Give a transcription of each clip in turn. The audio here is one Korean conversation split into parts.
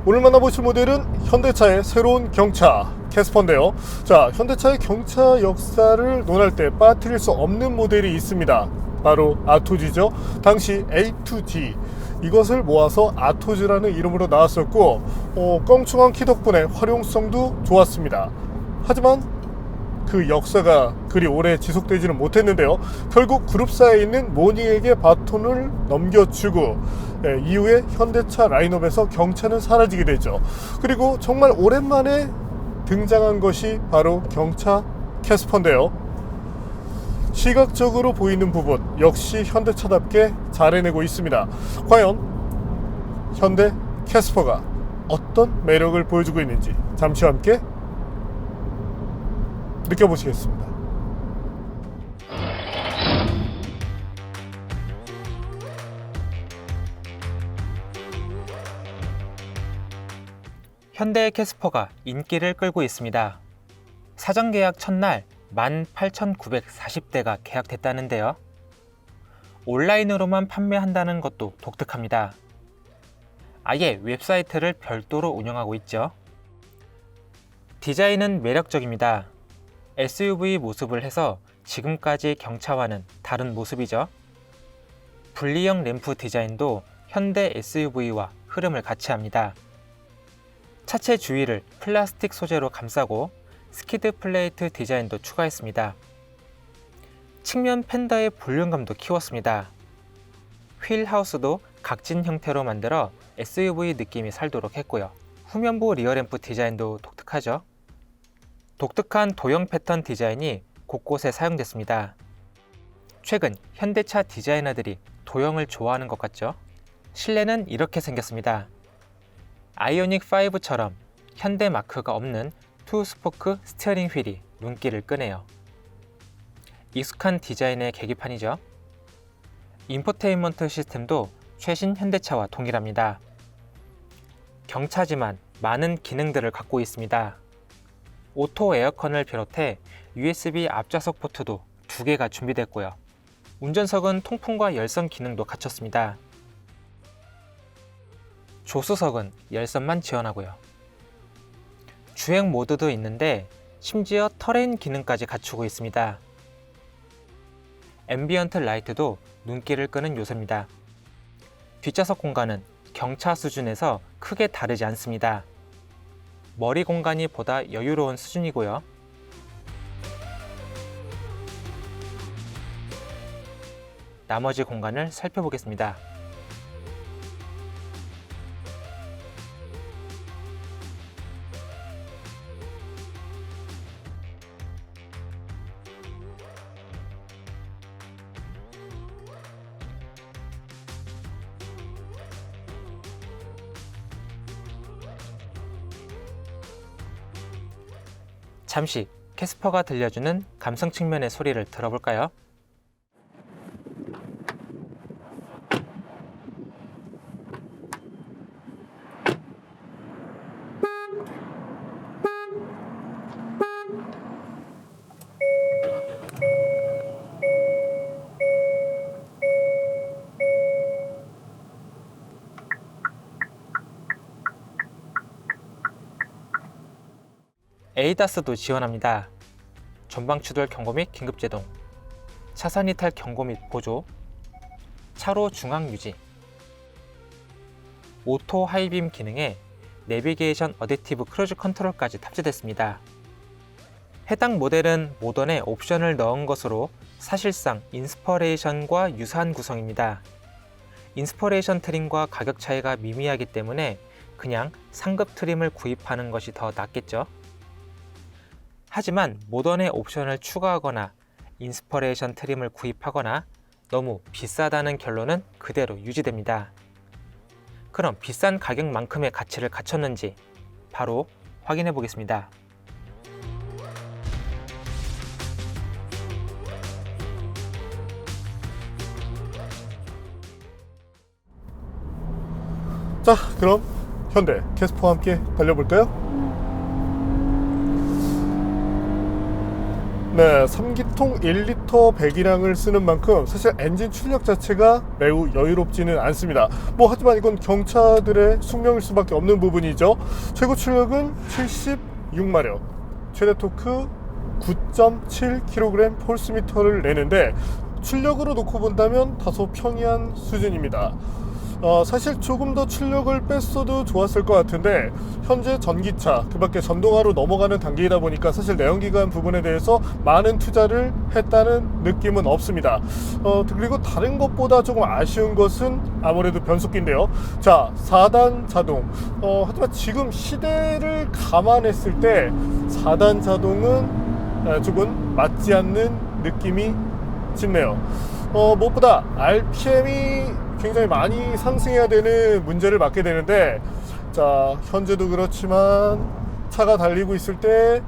오늘 만나보실 모델은 현대차의 새로운 경차 캐스퍼인데요. 자, 현대차의 경차 역사를 논할 때 빠뜨릴 수 없는 모델이 있습니다. 바로 아토즈죠. 당시 A2G, 이것을 모아서 아토즈라는 이름으로 나왔었고, 껑충한 키 덕분에 활용성도 좋았습니다. 하지만 그 역사가 그리 오래 지속되지는 못했는데요. 결국 그룹사에 있는 모닝에게 바톤을 넘겨주고, 이후에 현대차 라인업에서 경차는 사라지게 되죠. 그리고 정말 오랜만에 등장한 것이 바로 경차 캐스퍼인데요. 시각적으로 보이는 부분 역시 현대차답게 잘 해내고 있습니다. 과연 현대 캐스퍼가 어떤 매력을 보여주고 있는지 잠시 함께 느껴보시겠습니다. 현대 캐스퍼가 인기를 끌고 있습니다. 사전 계약 첫날 18,940대가 계약됐다는데요. 온라인으로만 판매한다는 것도 독특합니다. 아예 웹사이트를 별도로 운영하고 있죠. 디자인은 매력적입니다. SUV 모습을 해서 지금까지 경차와는 다른 모습이죠. 분리형 램프 디자인도 현대 SUV와 흐름을 같이 합니다. 차체 주위를 플라스틱 소재로 감싸고 스키드 플레이트 디자인도 추가했습니다. 측면 펜더의 볼륨감도 키웠습니다. 휠 하우스도 각진 형태로 만들어 SUV 느낌이 살도록 했고요. 후면부 리어램프 디자인도 독특하죠. 독특한 도형 패턴 디자인이 곳곳에 사용됐습니다. 최근 현대차 디자이너들이 도형을 좋아하는 것 같죠? 실내는 이렇게 생겼습니다. 아이오닉 5처럼 현대 마크가 없는 투스포크 스티어링 휠이 눈길을 끄네요. 익숙한 디자인의 계기판이죠. 인포테인먼트 시스템도 최신 현대차와 동일합니다. 경차지만 많은 기능들을 갖고 있습니다. 오토 에어컨을 비롯해 USB 앞좌석 포트도 2개가 준비됐고요. 운전석은 통풍과 열선 기능도 갖췄습니다. 조수석은 열선만 지원하고요. 주행 모드도 있는데 심지어 터레인 기능까지 갖추고 있습니다. 앰비언트 라이트도 눈길을 끄는 요소입니다. 뒷좌석 공간은 경차 수준에서 크게 다르지 않습니다. 머리 공간이 보다 여유로운 수준이고요. 나머지 공간을 살펴보겠습니다. 잠시 캐스퍼가 들려주는 감성 측면의 소리를 들어볼까요? 에이다스도 지원합니다. 전방 추돌 경고 및 긴급 제동, 차선 이탈 경고 및 보조, 차로 중앙 유지, 오토 하이빔 기능에 내비게이션 어댑티브 크루즈 컨트롤까지 탑재됐습니다. 해당 모델은 모던에 옵션을 넣은 것으로 사실상 인스퍼레이션과 유사한 구성입니다. 인스퍼레이션 트림과 가격 차이가 미미하기 때문에 그냥 상급 트림을 구입하는 것이 더 낫겠죠. 하지만 모던의 옵션을 추가하거나 인스퍼레이션 트림을 구입하거나 너무 비싸다는 결론은 그대로 유지됩니다. 그럼 비싼 가격만큼의 가치를 갖췄는지 바로 확인해 보겠습니다. 자, 그럼 현대 캐스퍼와 함께 달려볼까요? 네, 3기통 보통 1리터 배기량을 쓰는 만큼 사실 엔진 출력 자체가 매우 여유롭지는 않습니다. 하지만 이건 경차들의 숙명일 수밖에 없는 부분이죠. 최고 출력은 76마력, 최대 토크 9.7kg 폴스미터를 내는데 출력으로 놓고 본다면 다소 평이한 수준입니다. 사실 조금 더 출력을 뺐어도 좋았을 것 같은데 현재 전기차, 그 밖에 전동화로 넘어가는 단계이다 보니까 사실 내연기관 부분에 대해서 많은 투자를 했다는 느낌은 없습니다. 그리고 다른 것보다 조금 아쉬운 것은 아무래도 변속기인데요. 자, 4단 자동. 하지만 지금 시대를 감안했을 때 4단 자동은 조금 맞지 않는 느낌이 짙네요. 무엇보다 RPM이 굉장히 많이 상승해야 되는 문제를 맞게 되는데, 자, 현재도 그렇지만 차가 달리고 있을 때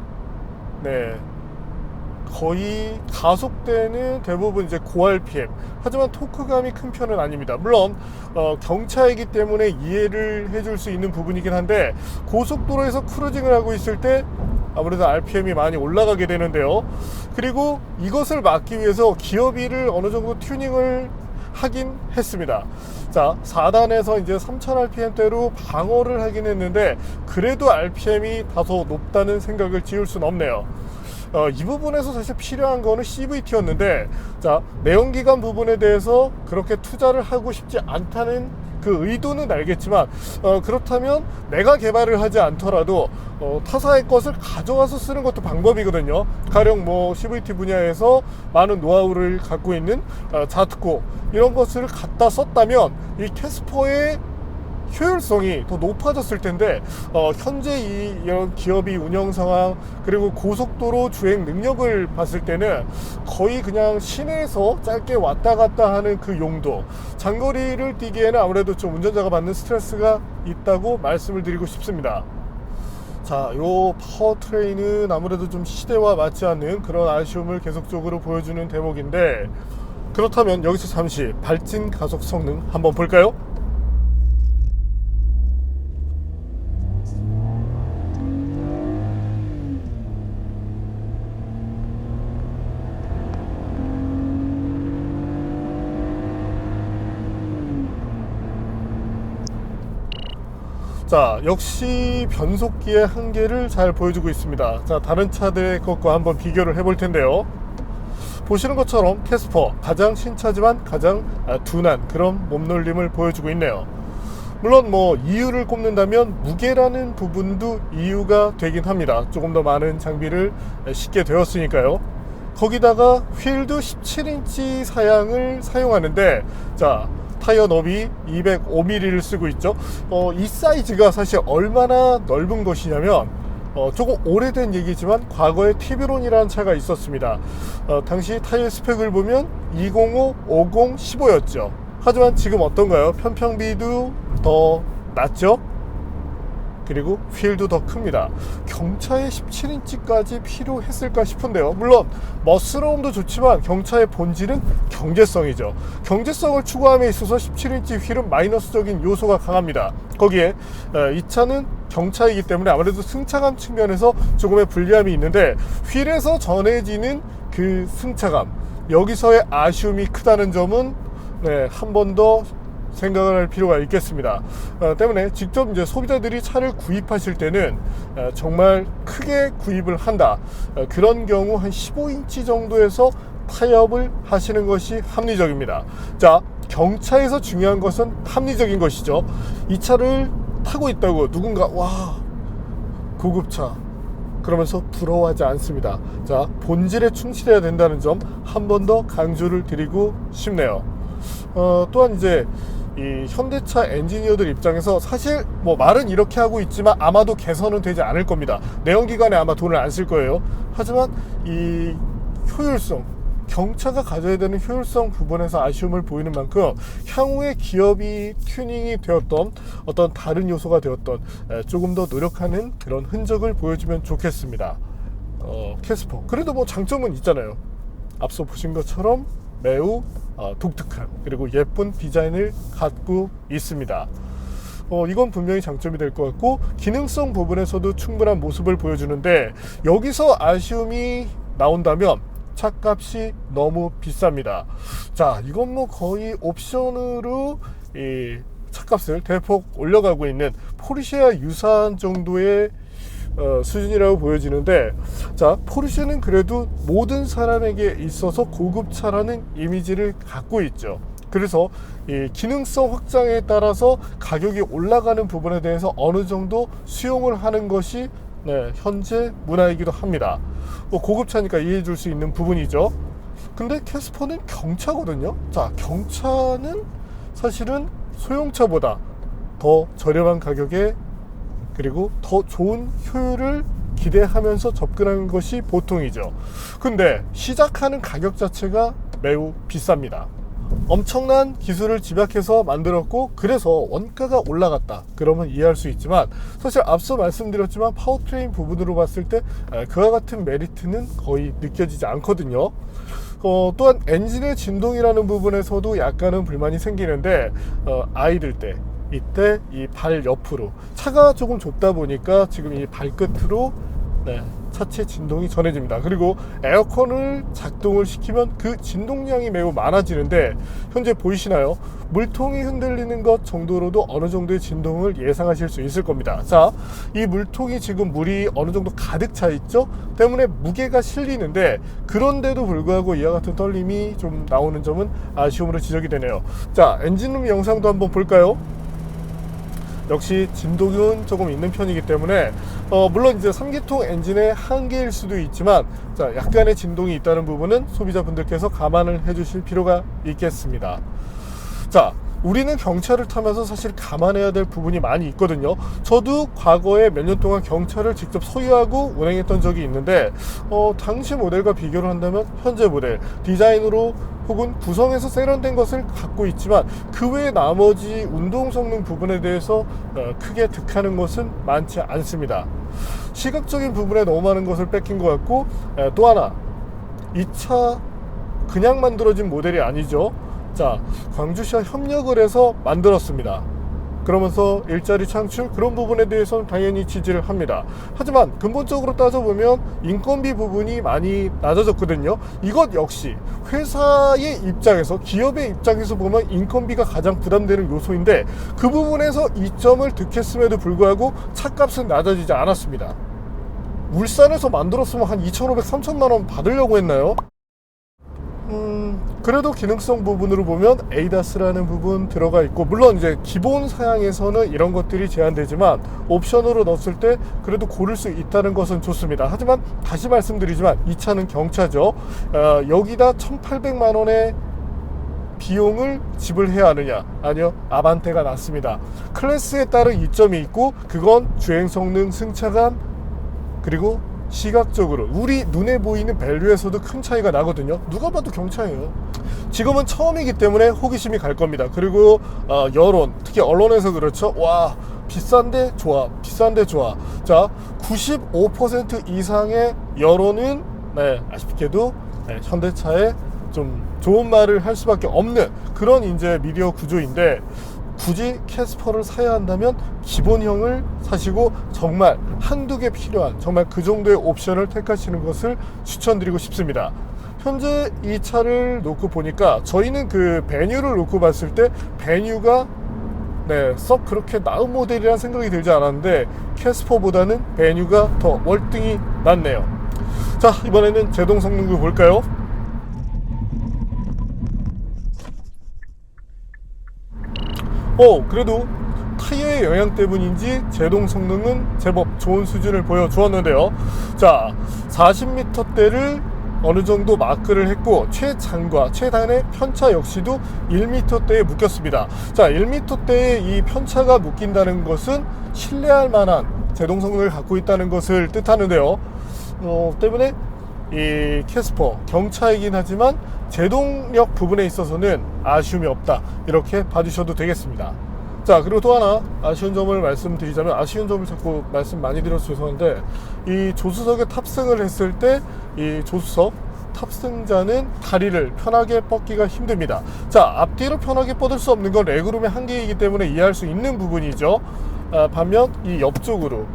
거의 가속대는 대부분 이제 고 RPM, 하지만 토크감이 큰 편은 아닙니다. 물론 경차이기 때문에 이해를 해줄 수 있는 부분이긴 한데, 고속도로에서 크루징을 하고 있을 때 아무래도 RPM이 많이 올라가게 되는데요. 그리고 이것을 막기 위해서 기어비를 어느 정도 튜닝을 하긴 했습니다. 자, 4단에서 이제 3000rpm대로 방어를 하긴 했는데 그래도 RPM이 다소 높다는 생각을 지울 수는 없네요. 이 부분에서 사실 필요한 거는 CVT였는데, 자, 내연기관 부분에 대해서 그렇게 투자를 하고 싶지 않다는 그 의도는 알겠지만, 그렇다면 내가 개발을 하지 않더라도 타사의 것을 가져와서 쓰는 것도 방법이거든요. 가령 CVT 분야에서 많은 노하우를 갖고 있는 자트코 이런 것을 갖다 썼다면 이 캐스퍼의 효율성이 더 높아졌을 텐데, 현재 이런 기업이 운영 상황 그리고 고속도로 주행 능력을 봤을 때는 거의 그냥 시내에서 짧게 왔다 갔다 하는 그 용도, 장거리를 뛰기에는 아무래도 좀 운전자가 받는 스트레스가 있다고 말씀을 드리고 싶습니다. 자, 요 파워트레인은 아무래도 좀 시대와 맞지 않는 그런 아쉬움을 계속적으로 보여주는 대목인데, 그렇다면 여기서 잠시 발진 가속 성능 한번 볼까요? 자, 역시 변속기의 한계를 잘 보여주고 있습니다. 자, 다른 차들의 것과 한번 비교를 해볼 텐데요. 보시는 것처럼 캐스퍼 가장 신차지만 가장 둔한 그런 몸놀림을 보여주고 있네요. 물론 이유를 꼽는다면 무게라는 부분도 이유가 되긴 합니다. 조금 더 많은 장비를 싣게 되었으니까요. 거기다가 휠도 17인치 사양을 사용하는데, 자, 타이어 너비 205mm를 쓰고 있죠. 이 사이즈가 사실 얼마나 넓은 것이냐면, 조금 오래된 얘기지만 과거에 티비론이라는 차가 있었습니다. 당시 타이어 스펙을 보면 205, 50, 15였죠. 하지만 지금 어떤가요? 편평비도 더 낮죠? 그리고 휠도 더 큽니다. 경차에 17인치까지 필요했을까 싶은데요. 물론 멋스러움도 좋지만 경차의 본질은 경제성이죠. 경제성을 추구함에 있어서 17인치 휠은 마이너스적인 요소가 강합니다. 거기에 이 차는 경차이기 때문에 아무래도 승차감 측면에서 조금의 불리함이 있는데, 휠에서 전해지는 그 승차감, 여기서의 아쉬움이 크다는 점은 한 번 더 생각을 할 필요가 있겠습니다. 때문에 직접 이제 소비자들이 차를 구입하실 때는 정말 크게 구입을 한다, 그런 경우 한 15인치 정도에서 타협을 하시는 것이 합리적입니다. 자, 경차에서 중요한 것은 합리적인 것이죠. 이 차를 타고 있다고 누군가 와 고급차 그러면서 부러워하지 않습니다. 자, 본질에 충실해야 된다는 점 한 번 더 강조를 드리고 싶네요. 또한 이제 이 현대차 엔지니어들 입장에서 사실 말은 이렇게 하고 있지만 아마도 개선은 되지 않을 겁니다. 내연기관에 아마 돈을 안 쓸 거예요. 하지만 이 효율성, 경차가 가져야 되는 효율성 부분에서 아쉬움을 보이는 만큼 향후에 기업이 튜닝이 되었던 어떤 다른 요소가 되었던 조금 더 노력하는 그런 흔적을 보여주면 좋겠습니다. 캐스퍼 그래도 장점은 있잖아요. 앞서 보신 것처럼 매우 독특한 그리고 예쁜 디자인을 갖고 있습니다. 이건 분명히 장점이 될 것 같고, 기능성 부분에서도 충분한 모습을 보여주는데, 여기서 아쉬움이 나온다면 차값이 너무 비쌉니다. 자, 이건 뭐 거의 옵션으로 이 차값을 대폭 올려가고 있는 포르쉐와 유사한 정도의 수준이라고 보여지는데, 자, 포르쉐는 그래도 모든 사람에게 있어서 고급차라는 이미지를 갖고 있죠. 그래서 이 기능성 확장에 따라서 가격이 올라가는 부분에 대해서 어느 정도 수용을 하는 것이 현재 문화이기도 합니다. 뭐 고급차니까 이해해 줄 수 있는 부분이죠. 근데 캐스퍼는 경차거든요. 자, 경차는 사실은 소형차보다 더 저렴한 가격에 그리고 더 좋은 효율을 기대하면서 접근하는 것이 보통이죠. 근데 시작하는 가격 자체가 매우 비쌉니다. 엄청난 기술을 집약해서 만들었고 그래서 원가가 올라갔다 그러면 이해할 수 있지만, 사실 앞서 말씀드렸지만 파워트레인 부분으로 봤을 때 그와 같은 메리트는 거의 느껴지지 않거든요. 또한 엔진의 진동이라는 부분에서도 약간은 불만이 생기는데, 아이들 때 이때 이 발 옆으로 차가 조금 좁다 보니까 지금 이 발끝으로 차체 진동이 전해집니다. 그리고 에어컨을 작동을 시키면 그 진동량이 매우 많아지는데, 현재 보이시나요? 물통이 흔들리는 것 정도로도 어느 정도의 진동을 예상하실 수 있을 겁니다. 자, 이 물통이 지금 물이 어느 정도 가득 차 있죠? 때문에 무게가 실리는데, 그런데도 불구하고 이와 같은 떨림이 좀 나오는 점은 아쉬움으로 지적이 되네요. 자, 엔진룸 영상도 한번 볼까요? 역시 진동은 조금 있는 편이기 때문에 물론 이제 3기통 엔진의 한계일 수도 있지만, 자, 약간의 진동이 있다는 부분은 소비자분들께서 감안을 해주실 필요가 있겠습니다. 자, 우리는 경차를 타면서 사실 감안해야 될 부분이 많이 있거든요. 저도 과거에 몇 년 동안 경차를 직접 소유하고 운행했던 적이 있는데, 당시 모델과 비교를 한다면 현재 모델 디자인으로 혹은 구성에서 세련된 것을 갖고 있지만 그 외에 나머지 운동 성능 부분에 대해서 크게 득하는 것은 많지 않습니다. 시각적인 부분에 너무 많은 것을 뺏긴 것 같고, 또 하나, 이 차 그냥 만들어진 모델이 아니죠. 자, 광주시와 협력을 해서 만들었습니다. 그러면서 일자리 창출, 그런 부분에 대해서는 당연히 지지를 합니다. 하지만 근본적으로 따져보면 인건비 부분이 많이 낮아졌거든요. 이것 역시 회사의 입장에서, 기업의 입장에서 보면 인건비가 가장 부담되는 요소인데, 그 부분에서 이점을 득했음에도 불구하고 차값은 낮아지지 않았습니다. 울산에서 만들었으면 한 2,500, 3,000만 원 받으려고 했나요? 그래도 기능성 부분으로 보면 에이다스라는 부분 들어가 있고, 물론 이제 기본 사양에서는 이런 것들이 제한되지만 옵션으로 넣었을 때 그래도 고를 수 있다는 것은 좋습니다. 하지만 다시 말씀드리지만 이 차는 경차죠. 여기다 1,800만 원의 비용을 지불해야 하느냐? 아니요, 아반떼가 낫습니다. 클래스에 따른 이점이 있고, 그건 주행 성능, 승차감, 그리고 시각적으로 우리 눈에 보이는 밸류에서도 큰 차이가 나거든요. 누가 봐도 경차예요. 지금은 처음이기 때문에 호기심이 갈 겁니다. 그리고 여론, 특히 언론에서 그렇죠. 와, 비싼데 좋아, 비싼데 좋아. 자, 95% 이상의 여론은 아쉽게도 현대차에 좀 좋은 말을 할 수밖에 없는 그런 이제 미디어 구조인데, 굳이 캐스퍼를 사야 한다면 기본형을 사시고 정말 한두 개 필요한 정말 그 정도의 옵션을 택하시는 것을 추천드리고 싶습니다. 현재 이 차를 놓고 보니까 저희는 그 베뉴를 놓고 봤을 때 베뉴가 썩 그렇게 나은 모델이라는 생각이 들지 않았는데, 캐스퍼보다는 베뉴가 더 월등히 낫네요. 자, 이번에는 제동 성능도 볼까요? 그래도 타이어의 영향 때문인지 제동 성능은 제법 좋은 수준을 보여주었는데요. 자, 40m대를 어느 정도 마크를 했고, 최장과 최단의 편차 역시도 1m대에 묶였습니다. 자, 1m대에 이 편차가 묶인다는 것은 신뢰할 만한 제동 성능을 갖고 있다는 것을 뜻하는데요. 때문에 이 캐스퍼 경차이긴 하지만 제동력 부분에 있어서는 아쉬움이 없다, 이렇게 봐주셔도 되겠습니다. 자, 그리고 또 하나 아쉬운 점을 말씀드리자면, 아쉬운 점을 자꾸 말씀 많이 드려서 죄송한데, 이 조수석에 탑승을 했을 때 이 조수석 탑승자는 다리를 편하게 뻗기가 힘듭니다. 자, 앞뒤로 편하게 뻗을 수 없는 건 레그룸의 한계이기 때문에 이해할 수 있는 부분이죠. 반면 이 옆쪽으로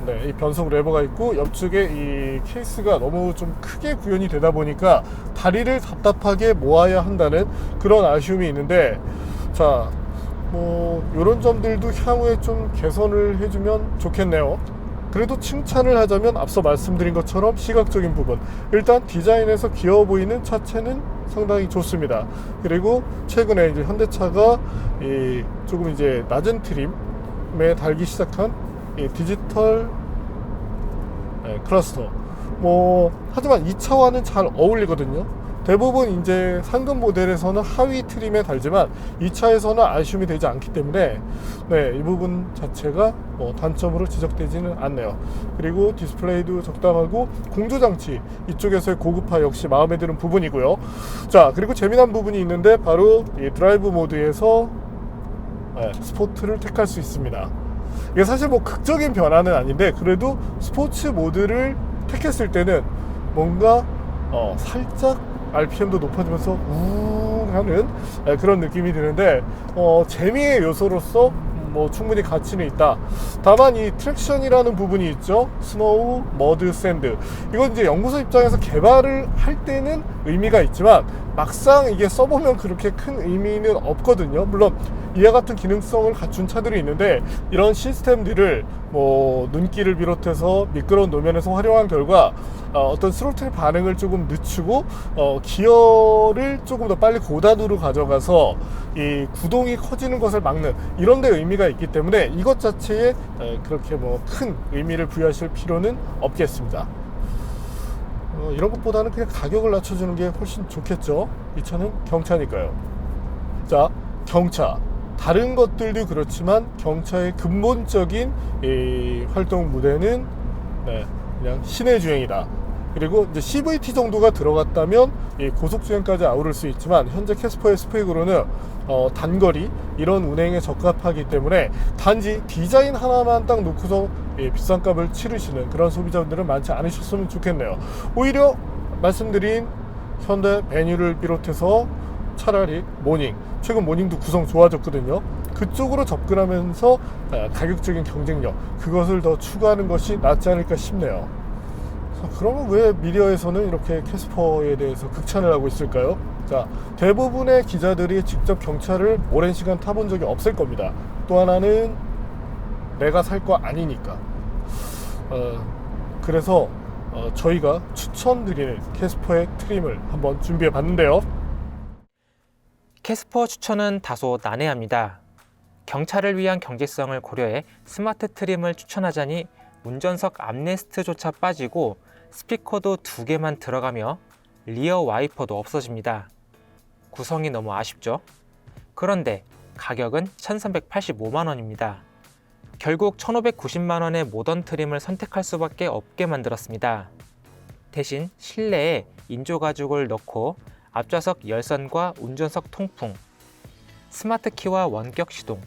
네, 이 변속 레버가 있고 옆쪽에 이 케이스가 너무 좀 크게 구현이 되다 보니까 다리를 답답하게 모아야 한다는 그런 아쉬움이 있는데, 자, 뭐 이런 점들도 향후에 좀 개선을 해주면 좋겠네요. 그래도 칭찬을 하자면 앞서 말씀드린 것처럼 시각적인 부분, 일단 디자인에서 귀여워 보이는 차체는 상당히 좋습니다. 그리고 최근에 이제 현대차가 조금 이제 낮은 트림에 달기 시작한 이 디지털 클러스터, 뭐 하지만 이 차와는 잘 어울리거든요. 대부분 이제 상급 모델에서는 하위 트림에 달지만 이 차에서는 아쉬움이 되지 않기 때문에 이 부분 자체가 뭐 단점으로 지적되지는 않네요. 그리고 디스플레이도 적당하고 공조장치 이쪽에서의 고급화 역시 마음에 드는 부분이고요. 자, 그리고 재미난 부분이 있는데 바로 이 드라이브 모드에서 스포트를 택할 수 있습니다. 이게 사실 뭐 극적인 변화는 아닌데, 그래도 스포츠 모드를 택했을 때는 뭔가 살짝 RPM도 높아지면서 우웅 하는 그런 느낌이 드는데, 재미의 요소로서 뭐 충분히 가치는 있다. 다만 이 트랙션이라는 부분이 있죠. 스노우, 머드, 샌드, 이건 이제 연구소 입장에서 개발을 할 때는 의미가 있지만 막상 이게 써보면 그렇게 큰 의미는 없거든요. 물론 이와 같은 기능성을 갖춘 차들이 있는데, 이런 시스템들을 뭐 눈길을 비롯해서 미끄러운 노면에서 활용한 결과 어떤 스로틀 반응을 조금 늦추고 기어를 조금 더 빨리 고단으로 가져가서 이 구동이 커지는 것을 막는 이런 데 의미가 있기 때문에 이것 자체에 그렇게 뭐 큰 의미를 부여하실 필요는 없겠습니다. 이런 것보다는 그냥 가격을 낮춰주는 게 훨씬 좋겠죠. 이 차는 경차니까요. 자, 경차, 다른 것들도 그렇지만 경차의 근본적인 이 활동 무대는 그냥 시내 주행이다. 그리고 이제 CVT 정도가 들어갔다면 이 고속주행까지 아우를 수 있지만, 현재 캐스퍼의 스펙으로는 단거리 이런 운행에 적합하기 때문에 단지 디자인 하나만 딱 놓고서 비싼 값을 치르시는 그런 소비자분들은 많지 않으셨으면 좋겠네요. 오히려 말씀드린 현대 베뉴를 비롯해서 차라리 모닝, 최근 모닝도 구성 좋아졌거든요. 그쪽으로 접근하면서 가격적인 경쟁력, 그것을 더 추구하는 것이 낫지 않을까 싶네요. 그러면 왜 미디어에서는 이렇게 캐스퍼에 대해서 극찬을 하고 있을까요? 자, 대부분의 기자들이 직접 경차를 오랜 시간 타본 적이 없을 겁니다. 또 하나는 내가 살 거 아니니까. 그래서 저희가 추천드리는 캐스퍼의 트림을 한번 준비해 봤는데요. 캐스퍼 추천은 다소 난해합니다. 경차를 위한 경제성을 고려해 스마트 트림을 추천하자니 운전석 암레스트조차 빠지고 스피커도 2개만 들어가며 리어 와이퍼도 없어집니다. 구성이 너무 아쉽죠? 그런데 가격은 1,385만원입니다. 결국 1,590만원의 모던 트림을 선택할 수밖에 없게 만들었습니다. 대신 실내에 인조가죽을 넣고 앞좌석 열선과 운전석 통풍, 스마트 키와 원격 시동,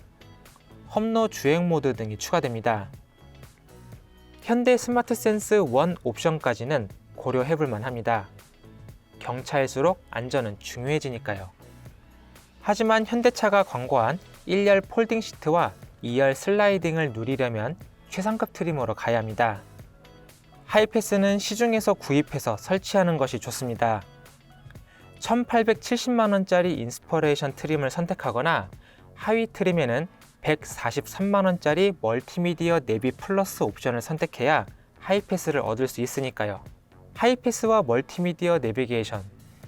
험로 주행 모드 등이 추가됩니다. 현대 스마트 센스 1 옵션까지는 고려해볼만 합니다. 경차일수록 안전은 중요해지니까요. 하지만 현대차가 광고한 1열 폴딩 시트와 2열 슬라이딩을 누리려면 최상급 트림으로 가야 합니다. 하이패스는 시중에서 구입해서 설치하는 것이 좋습니다. 1,870만원짜리 인스퍼레이션 트림을 선택하거나 하위 트림에는 143만원짜리 멀티미디어 내비 플러스 옵션을 선택해야 하이패스를 얻을 수 있으니까요. 하이패스와 멀티미디어 내비게이션,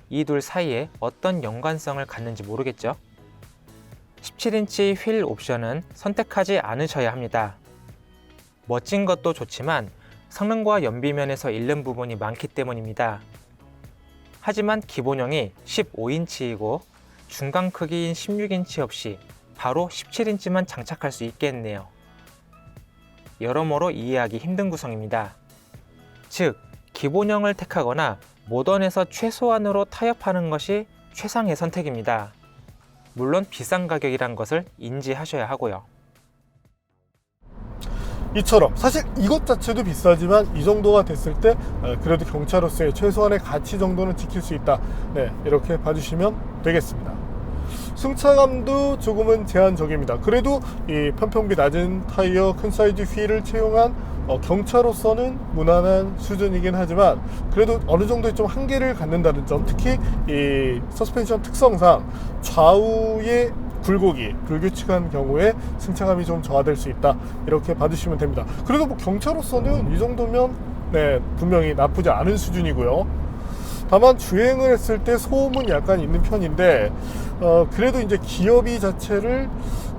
이 둘 사이에 어떤 연관성을 갖는지 모르겠죠? 17인치 휠 옵션은 선택하지 않으셔야 합니다. 멋진 것도 좋지만 성능과 연비면에서 잃는 부분이 많기 때문입니다. 하지만 기본형이 15인치이고 중간 크기인 16인치 없이 바로 17인치만 장착할 수 있겠네요. 여러모로 이해하기 힘든 구성입니다. 즉, 기본형을 택하거나 모던에서 최소한으로 타협하는 것이 최상의 선택입니다. 물론 비싼 가격이란 것을 인지하셔야 하고요. 이처럼 사실 이것 자체도 비싸지만 이 정도가 됐을 때 그래도 경차로서의 최소한의 가치 정도는 지킬 수 있다. 이렇게 봐주시면 되겠습니다. 승차감도 조금은 제한적입니다. 그래도 이 편평비 낮은 타이어, 큰 사이즈 휠을 채용한 경차로서는 무난한 수준이긴 하지만 그래도 어느 정도 좀 한계를 갖는다는 점, 특히 이 서스펜션 특성상 좌우의 굴곡이 불규칙한 경우에 승차감이 좀 저하될 수 있다, 이렇게 봐주시면 됩니다. 그래도 뭐 경차로서는 이 정도면 네, 분명히 나쁘지 않은 수준이고요. 다만 주행을 했을 때 소음은 약간 있는 편인데 그래도 이제 기어비 자체를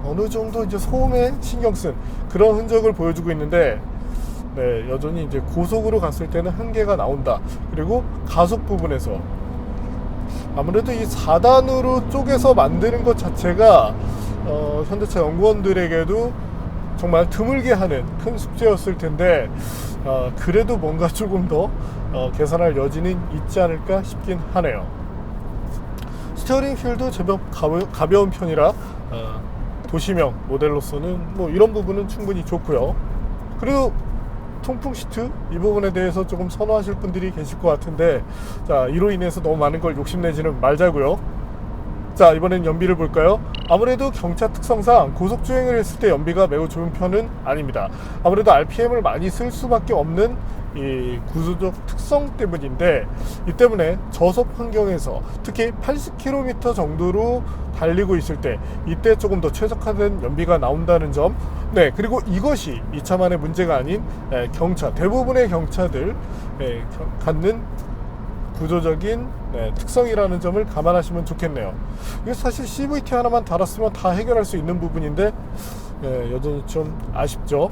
어느 정도 이제 소음에 신경 쓴 그런 흔적을 보여주고 있는데, 네, 여전히 이제 고속으로 갔을 때는 한계가 나온다. 그리고 가속 부분에서 아무래도 이 4단으로 쪼개서 만드는 것 자체가 현대차 연구원들에게도 정말 드물게 하는 큰 숙제였을 텐데 그래도 뭔가 조금 더 개선할 여지는 있지 않을까 싶긴 하네요. 스티어링 휠도 제법 가벼운 편이라 도시명 모델로서는 뭐 이런 부분은 충분히 좋고요. 그리고 통풍 시트 이 부분에 대해서 조금 선호하실 분들이 계실 것 같은데, 자, 이로 인해서 너무 많은 걸 욕심내지는 말자고요. 자, 이번엔 연비를 볼까요? 아무래도 경차 특성상 고속주행을 했을 때 연비가 매우 좋은 편은 아닙니다. 아무래도 RPM을 많이 쓸 수밖에 없는 이 구조적 특성 때문인데, 이 때문에 저속 환경에서 특히 80km 정도로 달리고 있을 때 이때 조금 더 최적화된 연비가 나온다는 점, 네, 그리고 이것이 이 차만의 문제가 아닌 경차, 대부분의 경차들 갖는 구조적인 특성이라는 점을 감안하시면 좋겠네요. 이게 사실 CVT 하나만 달았으면 다 해결할 수 있는 부분인데 여전히 좀 아쉽죠.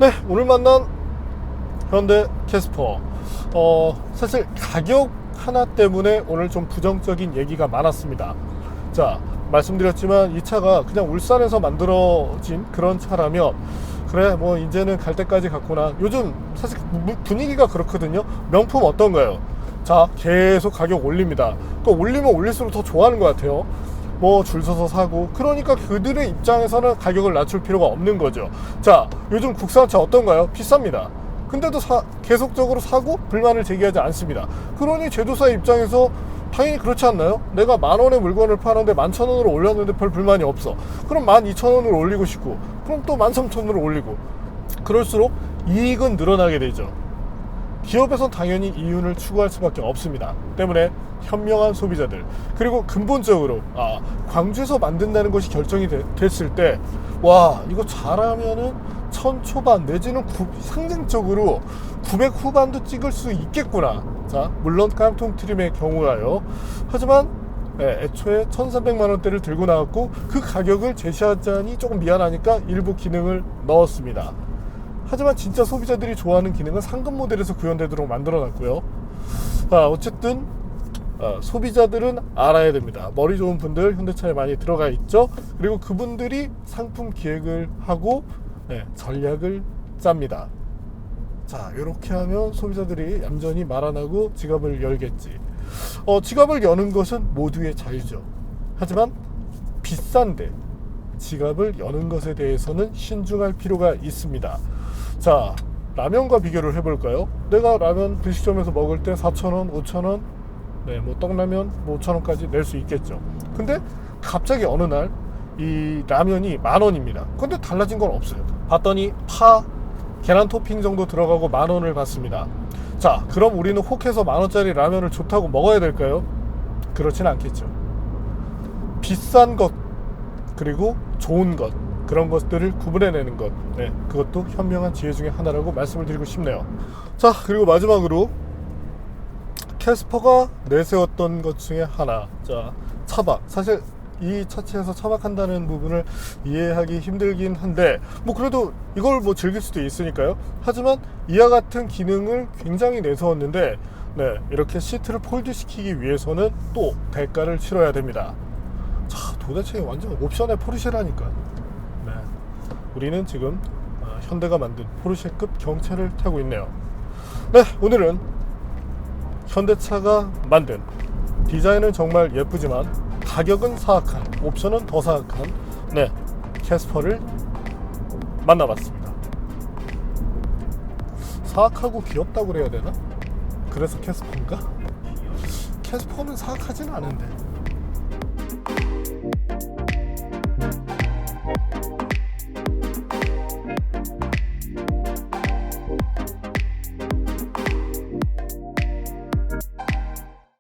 네, 오늘 만난 현대 캐스퍼, 사실 가격 하나 때문에 오늘 좀 부정적인 얘기가 많았습니다. 자, 말씀드렸지만 이 차가 그냥 울산에서 만들어진 그런 차라면 그래 뭐 이제는 갈 때까지 갔구나. 요즘 사실 분위기가 그렇거든요. 명품 어떤가요? 자, 계속 가격 올립니다. 또 올리면 올릴수록 더 좋아하는 것 같아요. 뭐 줄 서서 사고, 그러니까 그들의 입장에서는 가격을 낮출 필요가 없는 거죠. 자, 요즘 국산차 어떤가요? 비쌉니다. 근데도 계속적으로 사고 불만을 제기하지 않습니다. 그러니 제조사의 입장에서 당연히 그렇지 않나요? 내가 10,000원의 물건을 파는데 11,000원으로 올렸는데 별 불만이 없어. 그럼 12,000원으로 올리고 싶고, 그럼 또 13,000원으로 올리고, 그럴수록 이익은 늘어나게 되죠. 기업에선 당연히 이윤을 추구할 수밖에 없습니다. 때문에 현명한 소비자들, 그리고 근본적으로 광주에서 만든다는 것이 결정이 됐을 때, 와, 이거 잘하면은 1000 초반 내지는 상징적으로 900 후반도 찍을 수 있겠구나. 자, 물론 깡통 트림의 경우라요. 하지만 애초에 1,300만원대를 들고 나왔고 그 가격을 제시하자니 조금 미안하니까 일부 기능을 넣었습니다. 하지만 진짜 소비자들이 좋아하는 기능은 상급 모델에서 구현되도록 만들어놨고요. 어쨌든 소비자들은 알아야 됩니다. 머리 좋은 분들 현대차에 많이 들어가 있죠. 그리고 그분들이 상품 기획을 하고 전략을 짭니다. 자, 이렇게 하면 소비자들이 얌전히 말 안 하고 지갑을 열겠지. 지갑을 여는 것은 모두의 자유죠. 하지만 비싼데 지갑을 여는 것에 대해서는 신중할 필요가 있습니다. 자, 라면과 비교를 해볼까요? 내가 라면 분식점에서 먹을 때 4,000원, 5,000원, 뭐 떡라면 5,000원까지 낼 수 있겠죠. 근데 갑자기 어느 날 이 라면이 10,000원입니다. 근데 달라진 건 없어요. 봤더니 파, 계란 토핑 정도 들어가고 10,000원을 받습니다. 자, 그럼 우리는 혹해서 10,000원짜리 라면을 좋다고 먹어야 될까요? 그렇진 않겠죠. 비싼 것, 그리고 좋은 것, 그런 것들을 구분해내는 것, 그것도 현명한 지혜 중에 하나라고 말씀을 드리고 싶네요. 자, 그리고 마지막으로 캐스퍼가 내세웠던 것 중에 하나, 자, 차박. 사실 이 차체에서 차박한다는 부분을 이해하기 힘들긴 한데 뭐 그래도 이걸 뭐 즐길 수도 있으니까요. 하지만 이와 같은 기능을 굉장히 내세웠는데 네, 이렇게 시트를 폴드 시키기 위해서는 또 대가를 치러야 됩니다. 자, 도대체 완전 옵션의 포르쉐라니까. 네, 우리는 지금 현대가 만든 포르쉐급 경차를 타고 있네요. 네, 오늘은 현대차가 만든 디자인은 정말 예쁘지만 가격은 사악한, 옵션은 더 사악한 네, 캐스퍼를 만나봤습니다. 사악하고 귀엽다고 그래야 되나? 그래서 캐스퍼인가? 캐스퍼는 사악하진 않은데